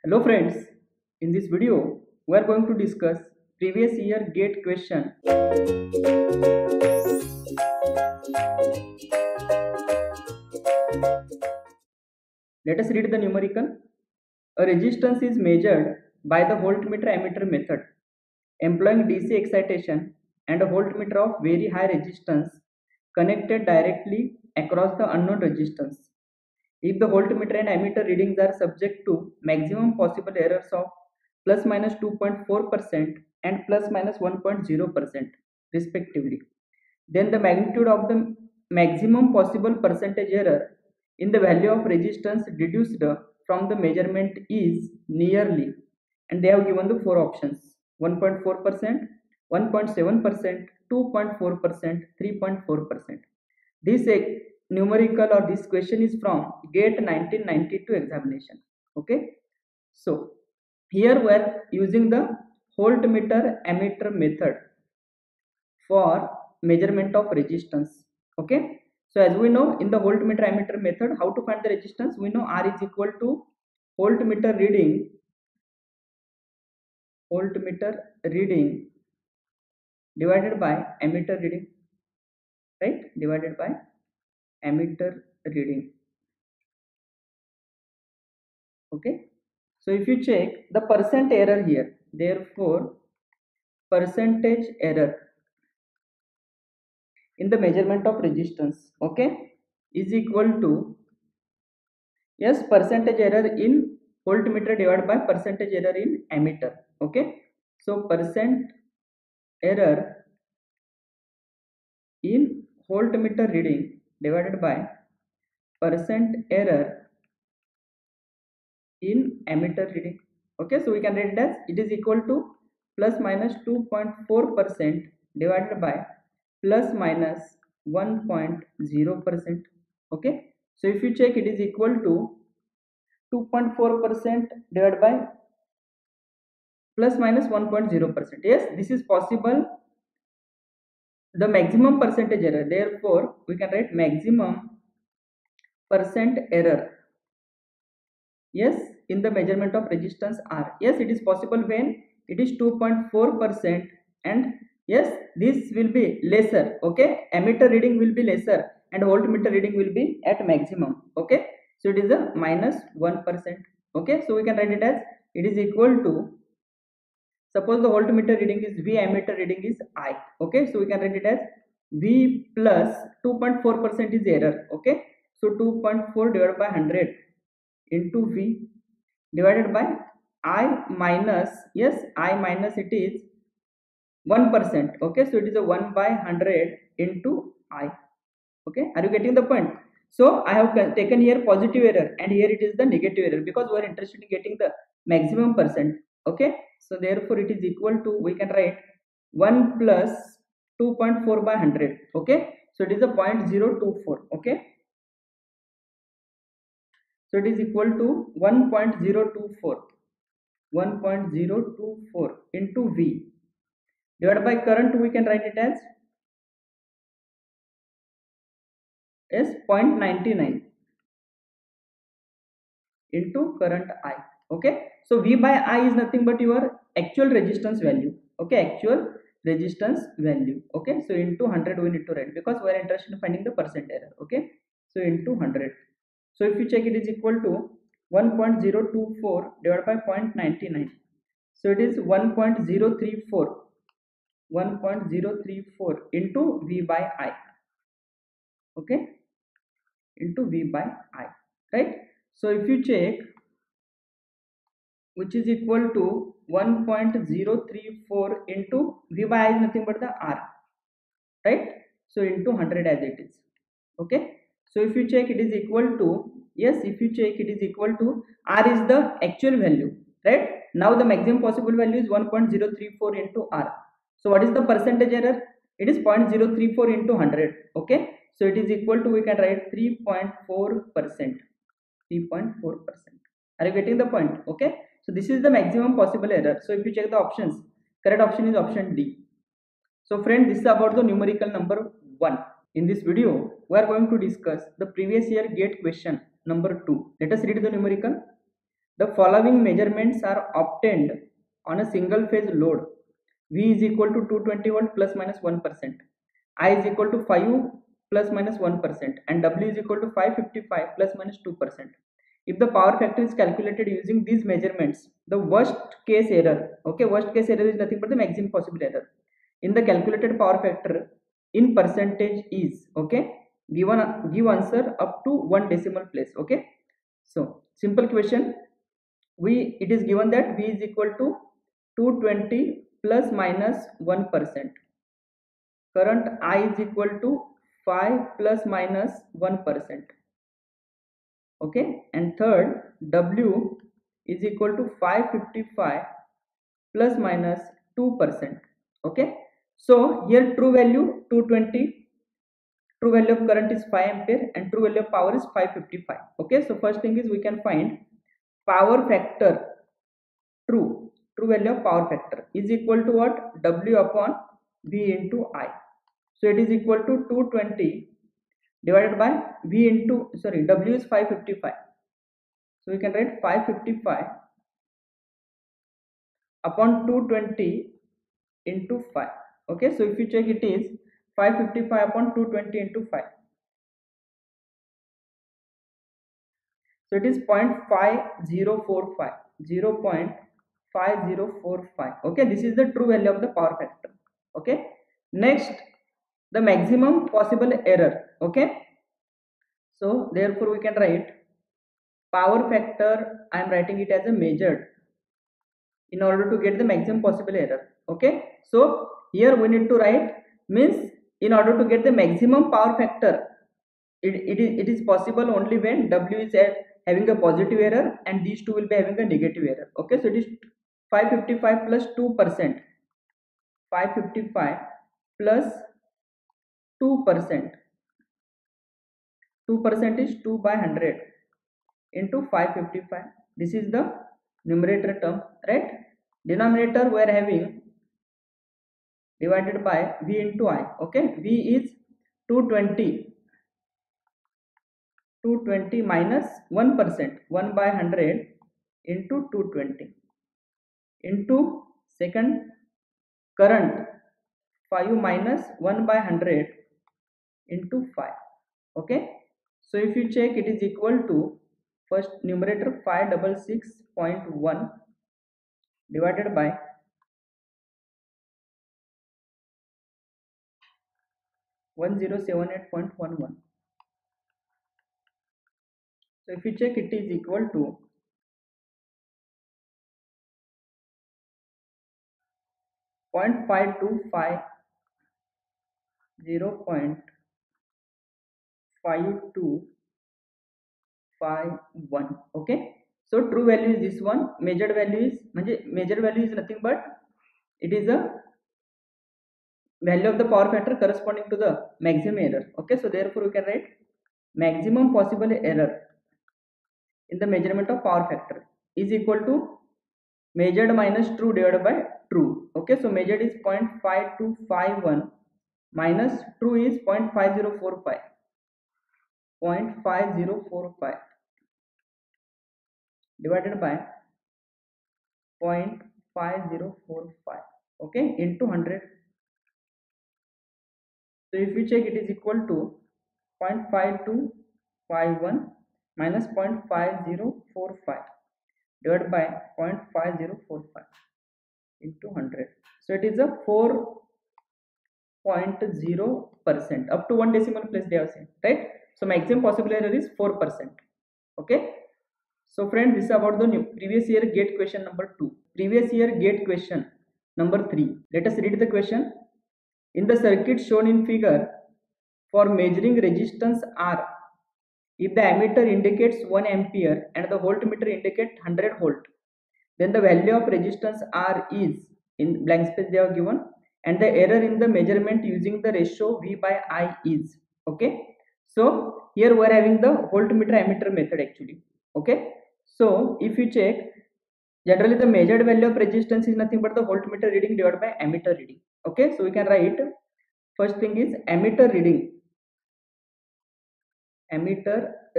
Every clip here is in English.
Hello friends, in this video we are going to discuss previous year GATE question. Let us read the numerical. A resistance is measured by the voltmeter ammeter method employing DC excitation and a voltmeter of very high resistance connected directly across the unknown resistance. If the voltmeter and ammeter readings are subject to maximum possible errors of plus minus 2.4% and plus minus 1.0% respectively, then the magnitude of the maximum possible percentage error in the value of resistance deduced from the measurement is nearly, and they have given the four options: 1.4%, 1.7%, 2.4%, 3.4%. This numerical or this question is from GATE 1992 examination. Okay, so here we are using the voltmeter ammeter method for measurement of resistance. Okay, so as we know, in the voltmeter ammeter method, how to find the resistance? We know R is equal to voltmeter reading divided by ammeter reading, right? Divided by ammeter reading. Okay, so if you check the percent error here, therefore percentage error in the measurement of resistance, okay, is equal to, yes, percentage error in voltmeter divided by percentage error in ammeter. Okay, so percent error in voltmeter reading divided by percent error in ammeter reading. Okay, so we can write it as it is equal to plus minus 2.4% divided by plus minus 1.0%. Okay, so if you check, it is equal to 2.4% divided by plus minus 1.0%. Yes, this is possible, the maximum percentage error. Therefore we can write maximum percent error, yes, in the measurement of resistance R. Yes, it is possible when it is 2.4%, and yes, this will be lesser. Okay, ammeter reading will be lesser and voltmeter reading will be at maximum. Okay, so it is a minus 1%. Okay, so we can write it as it is equal to, suppose the voltmeter reading is V, ammeter reading is I. Okay, so we can write it as V plus 2.4% is error. Okay, so 2.4 divided by 100 into V divided by I minus, yes, I minus it is 1%. Okay, so it is a 1 by 100 into I. Okay, are you getting the point? So I have taken here positive error and here it is the negative error because we are interested in getting the maximum percent. Okay, so therefore it is equal to, we can write 1 plus 2.4 by 100. Okay, so it is a 0.024. Okay, so it is equal to 1.024 into V divided by current. We can write it as 0.99 into current I. Okay, so V by I is nothing but your actual resistance value. Okay, actual resistance value. Okay, so into 100 we need to write because we are interested in finding the percent error. Okay, so into 100. So if you check, it is equal to 1.024 divided by 0.99. So it is 1.034 into V by I. Okay, into V by I, right? So if you check, which is equal to 1.034 into V by I is nothing but the R, right? So into 100 as it is. Okay, so if you check, it is equal to, yes, if you check, it is equal to, R is the actual value, right? Now the maximum possible value is 1.034 into R. So what is the percentage error? It is 0.034 into 100. Okay, so it is equal to, we can write 3.4%. 3.4%. Are you getting the point? Okay, so this is the maximum possible error. So if you check the options, correct option is option D. So friend, this is about the numerical number 1. In this video, we are going to discuss the previous year GATE question number 2. Let us read the numerical. The following measurements are obtained on a single phase load. V is equal to 220 volt plus minus 1%, I is equal to 5 plus minus 1%, and W is equal to 555 plus minus 2%. If the power factor is calculated using these measurements, the worst case error, okay, worst case error is nothing but the maximum possible error in the calculated power factor in percentage is, okay, give answer up to 1 decimal place, okay. So simple question, it is given that V is equal to 220 plus minus 1%, current I is equal to 5 plus minus 1%, okay, and third W is equal to 555 plus minus 2%, okay. So here true value 220, true value of current is 5 ampere, and true value of power is 555, okay. So first thing is we can find power factor, true value of power factor is equal to what? W upon V into I. So it is equal to 220 divided by V into, sorry, W is 555. So we can write 555 upon 220 into 5. Okay, so if you check, it is 555 upon 220 into 5. So it is 0.5045, 0.5045. Okay, this is the true value of the power factor. Okay, next, the maximum possible error. Okay, so therefore we can write power factor, I am writing it as a measured in order to get the maximum possible error. Okay, so here we need to write, means in order to get the maximum power factor, it is possible only when W is having a positive error and these two will be having a negative error. Okay, so it is 555 plus 2%, 555 plus 2%, 2% is 2 by 100 into 555. This is the numerator term, right? Denominator we are having divided by V into I. Okay, V is 220 minus 1%, 1 by 100 into 220 into second current 5 minus 1 by 100 into 5. Okay, so if you check, it is equal to first numerator 566.1 divided by 1078.11. So if you check, it is equal to 0.525, 0.5251. Okay, so true value is this one, measured value is nothing but it is a value of the power factor corresponding to the maximum error. Okay, so therefore we can write maximum possible error in the measurement of power factor is equal to measured minus true divided by true. Okay, so measured is 0.5251 minus true is 0.5045, 0.5045 divided by 0.5045, okay, into 100. So if you check, it is equal to 0.5251 minus 0.5045 divided by 0.5045 into 100. So it is a 4.0%, up to 1 decimal place they have seen, right? So maximum possible error is 4%. Okay, so friends, this is about the previous year GATE question number 2. Previous year GATE question number 3. Let us read the question. In the circuit shown in figure, for measuring resistance R, if the ammeter indicates 1 ampere and the voltmeter indicates 100 volt, then the value of resistance R is, in blank space they have given, and the error in the measurement using the ratio V by I is. Okay, so here we are having the voltmeter ammeter method actually. Okay, so if you check, generally the measured value of resistance is nothing but the voltmeter reading divided by ammeter reading. Okay, so we can write, first thing is ammeter reading emitter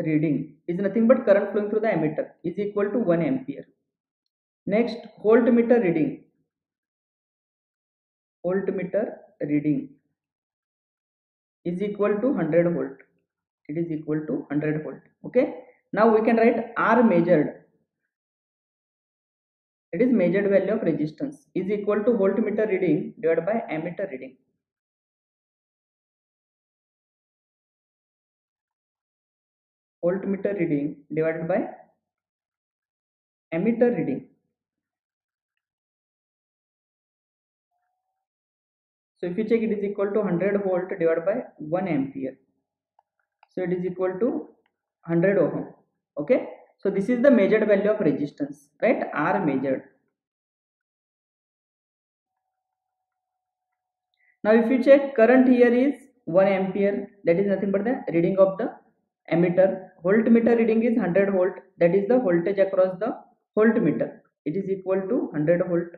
reading is nothing but current flowing through the emitter is equal to 1 ampere. Next, voltmeter reading is equal to 100 volt. It is equal to 100 volt. Okay, now we can write R measured, it is measured value of resistance, is equal to voltmeter reading divided by ammeter reading. Voltmeter reading divided by ammeter reading. So if you check, it is equal to 100 volt divided by 1 ampere. So it is equal to 100 ohm. Okay, so this is the measured value of resistance, right? R measured. Now if you check, current here is 1 ampere, that is nothing but the reading of the ammeter. Voltmeter reading is 100 volt, that is the voltage across the voltmeter. It is equal to 100 volt.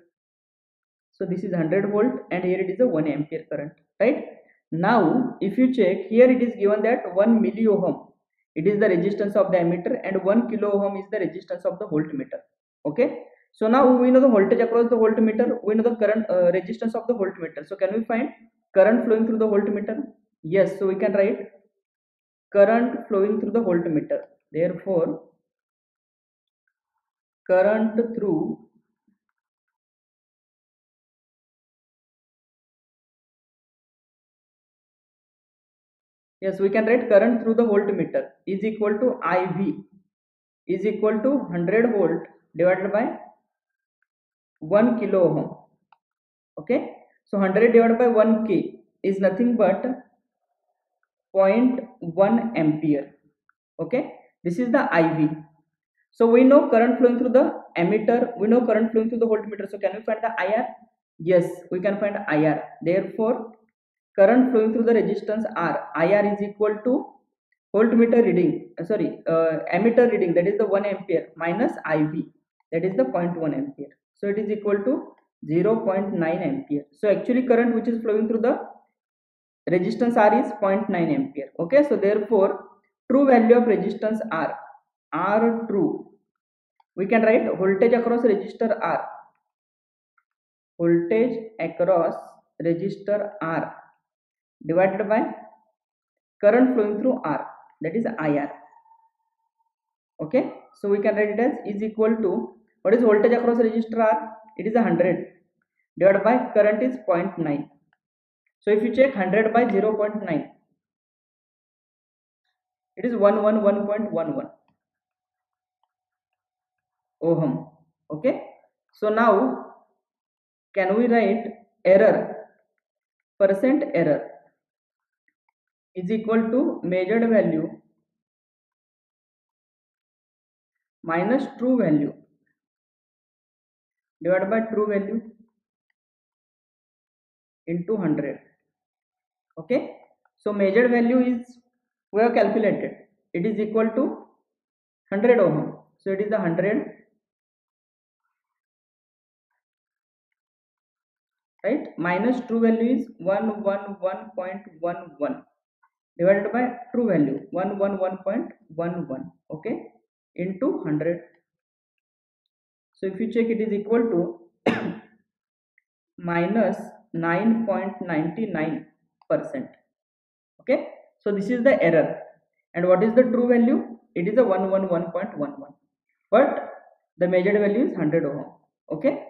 So this is 100 volt and here it is a 1 ampere current, right? Now if you check, here it is given that 1 milli ohm, it is the resistance of the ammeter, and 1 kilo ohm is the resistance of the voltmeter. Okay, so now we know the voltage across the voltmeter, we know the current resistance of the voltmeter. So can we find current flowing through the voltmeter? Yes, so we can write current flowing through the voltmeter. Therefore current through yes, we can write current through the voltmeter is equal to IV is equal to 100 volt divided by 1 kilo ohm. Okay, so 100 divided by 1 k is nothing but 0.1 ampere. Okay, this is the IV. So we know current flowing through the ammeter, we know current flowing through the voltmeter. So can we find the IR? Yes, we can find IR. Therefore current flowing through the resistance R, IR is equal to voltmeter reading, ammeter reading, that is the 1 ampere, minus IV, that is the 0.1 ampere. So it is equal to 0.9 ampere. So actually current which is flowing through the resistance R is 0.9 ampere. Okay, so therefore true value of resistance R true, we can write voltage across resistor R, voltage across resistor R divided by current flowing through R, that is IR. Okay, so we can write it as is equal to, what is voltage across resistor R? It is 100 divided by current is 0.9. So if you check 100 by 0.9, it is 111.11 ohm. Okay, so now can we write percent error is equal to measured value minus true value divided by true value into 100. Okay, so measured value is, we have calculated, it is equal to 100 ohm. So it is the 100, right, minus true value is 111.11 divided by true value 111.11. Okay, into 100. So if you check, it is equal to minus 9.99%. Okay, so this is the error, and what is the true value? It is a 111.11, but the measured value is 100 ohm. Okay,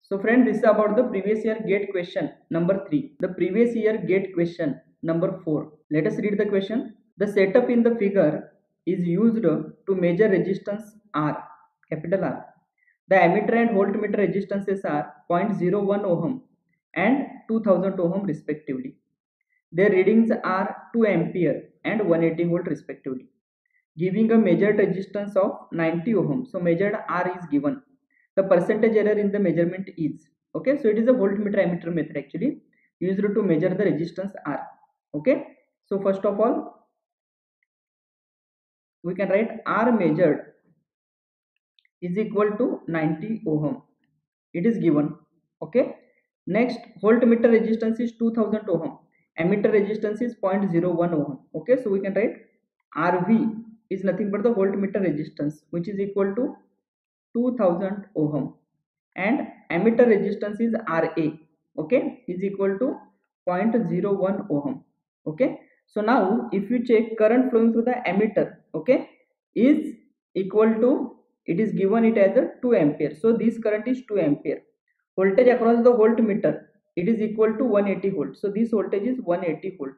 so friend, this is about the previous year GATE question number 3. The previous year GATE question number 4. Let us read the question. The setup in the figure is used to measure resistance R, capital R. The ammeter and voltmeter resistances are 0.01 ohm and 2000 ohm respectively. Their readings are 2 ampere and 180 volt respectively, giving a measured resistance of 90 ohm. So measured R is given. The percentage error in the measurement is, okay, so it is a voltmeter ammeter method actually used to measure the resistance R. Okay, so first of all we can write R measured is equal to 90 ohm, it is given. Okay, next voltmeter resistance is 2000 ohm, ammeter resistance is 0.01 ohm. Okay, so we can write RV is nothing but the voltmeter resistance, which is equal to 2000 ohm, and ammeter resistance is RA, okay, is equal to 0.01 ohm. Okay, so now if you check current flowing through the ammeter, okay, is equal to, it is given it as a 2 ampere, so this current is 2 ampere. Voltage across the voltmeter, it is equal to 180 volt, so this voltage is 180 volt.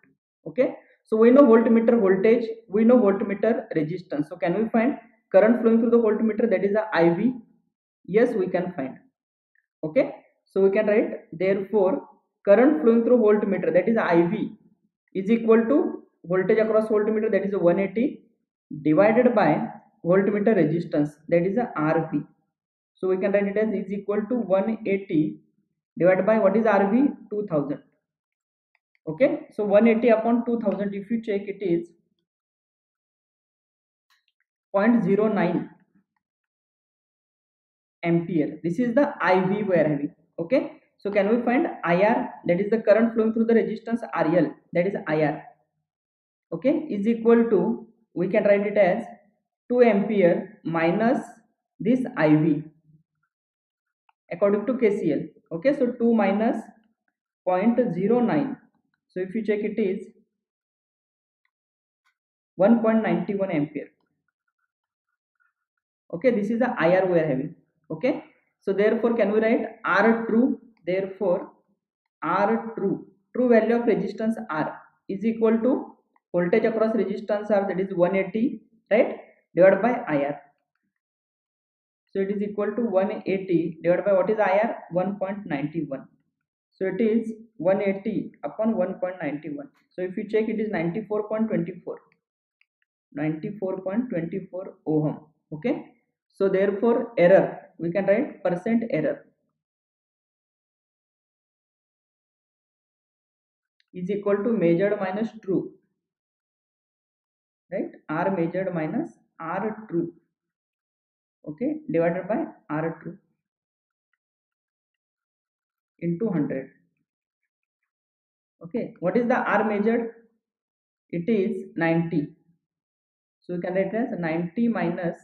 Okay, so we know voltmeter voltage, we know voltmeter resistance, so can we find current flowing through the voltmeter, that is a IV? Yes, we can find. Okay, so we can write, therefore current flowing through voltmeter, that is IV, is equal to voltage across voltmeter, that is a 180, divided by voltmeter resistance, that is a RV. So we can write it as is equal to 180 divided by what is RV, 2000. Okay, so 180 upon 2000, if you check, it is 0.09 ampere. This is the IV we are having. Okay, so can we find IR, that is the current flowing through the resistance, RL, that is IR. Okay, is equal to, we can write it as 2 ampere minus this IV according to KCL. Okay, so 2 minus 0.09, so if you check, it is 1.91 ampere. Okay, this is the IR we are having. Okay, so therefore can we write R true, therefore R true, true value of resistance R is equal to voltage across resistance R, that is 180, right, divided by IR. So it is equal to 180 divided by what is IR, 1.91. So it is 180 upon 1.91. So if you check, it is 94.24 ohm. Okay, so therefore error, we can write percent error is equal to measured minus true, right, R measured minus R true, okay, divided by R true into 100. Okay, what is the R measured? It is 90, so we can write as 90 minus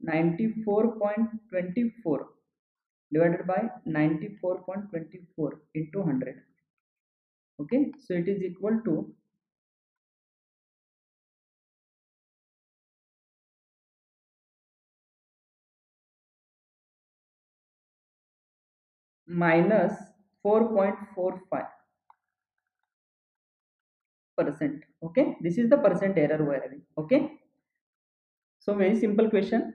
94.24 divided by 94.24 into 100. Okay, so it is equal to minus 4.45%. Okay, this is the percent error we are having. Okay, so very simple question.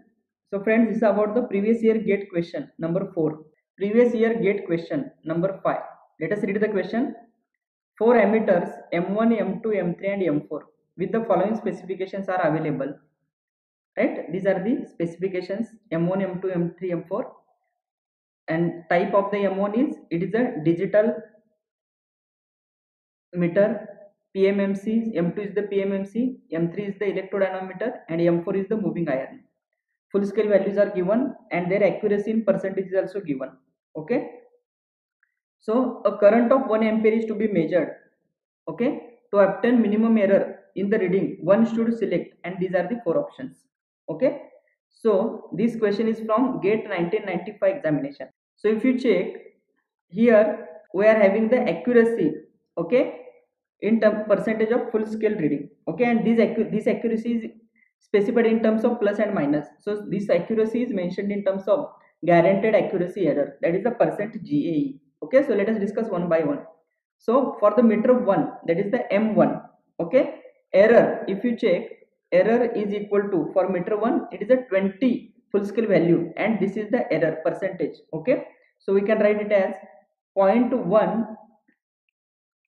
So friends, this is about the previous year GATE question number 4. Previous year GATE question number 5. Let us read the question. 4 emitters M1, M2, M3 and M4 with the following specifications are available. Right, these are the specifications, M1, M2, M3, M4, and type of the M1 is, it is a digital meter, PMMC, M2 is the PMMC, M3 is the electrodynamometer, and M4 is the moving iron. Full scale values are given and their accuracy in percentage is also given. Okay, so a current of 1 ampere is to be measured. Okay, to obtain minimum error in the reading, one should select, and these are the 4 options. Okay, so this question is from GATE 1995 examination. So if you check here, we are having the accuracy, okay, in percentage of full scale reading. Okay, and this accuracy is specified in terms of plus and minus. So this accuracy is mentioned in terms of guaranteed accuracy error, that is the percent GAE. Okay, so let us discuss one by one. So for the meter 1, that is the M1, okay, error, if you check, error is equal to, for meter 1 it is a 20 full scale value, and this is the error percentage. Okay, so we can write it as 0.1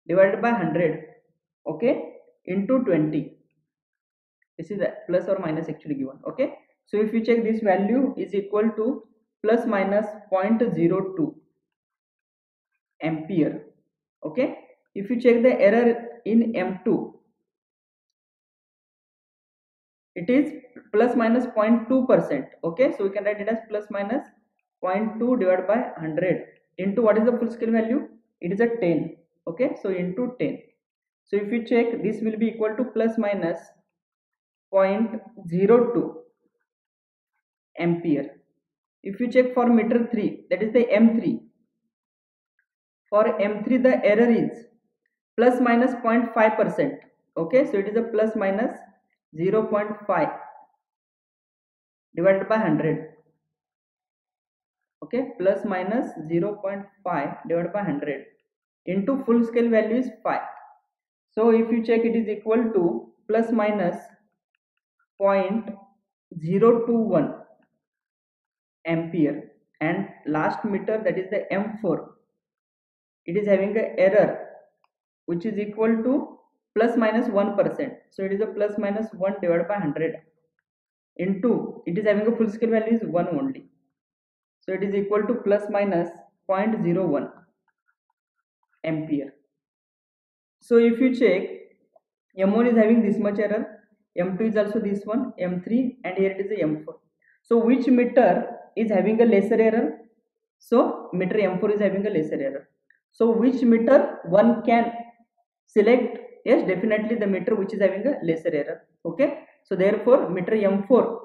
divided by 100, okay, into 20. This is a plus or minus actually given. Okay, so if you check, this value is equal to plus minus 0.02 ampere. Okay, if you check the error in M2, it is plus minus 0.2%. Okay, so we can write it as plus minus 0.2 divided by 100 into what is the full scale value, it is a 10. Okay, so into 10. So if you check, this will be equal to plus minus 0.02 ampere. If you check for meter 3, that is the M3, for M3 the error is plus minus 0.5%. Okay, so it is a plus minus 0.5 divided by 100. Okay, plus minus 0.5 divided by 100 into full scale value is 5. So if you check, it is equal to plus minus 0.021 ampere, and last meter, that is the M4, it is having an error which is equal to plus minus 1%. So it is a plus minus 1 divided by 100 into, it is having a full scale value is 1 only. So it is equal to plus minus 0.01 ampere. So if you check, M1 is having this much error, M2 is also this one, M3, and here it is the M4. So which meter is having a lesser error? So meter M4 is having a lesser error. So which meter one can select? Yes, definitely the meter which is having a lesser error. Okay, so therefore meter M4,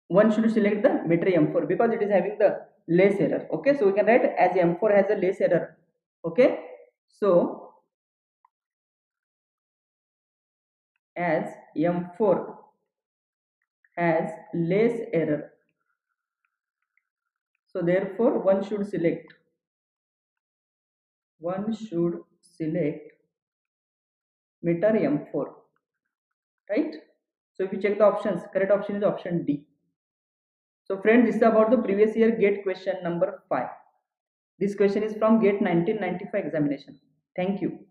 one should select the meter M4 because it is having the less error. Okay, so we can write as M4 has a less error. Okay, so as M4 has less error, so therefore one should select meter M4, right? So if you check the options, correct option is option D. So friends, this is about the previous year GATE question number 5. This question is from GATE 1995 examination. Thank you.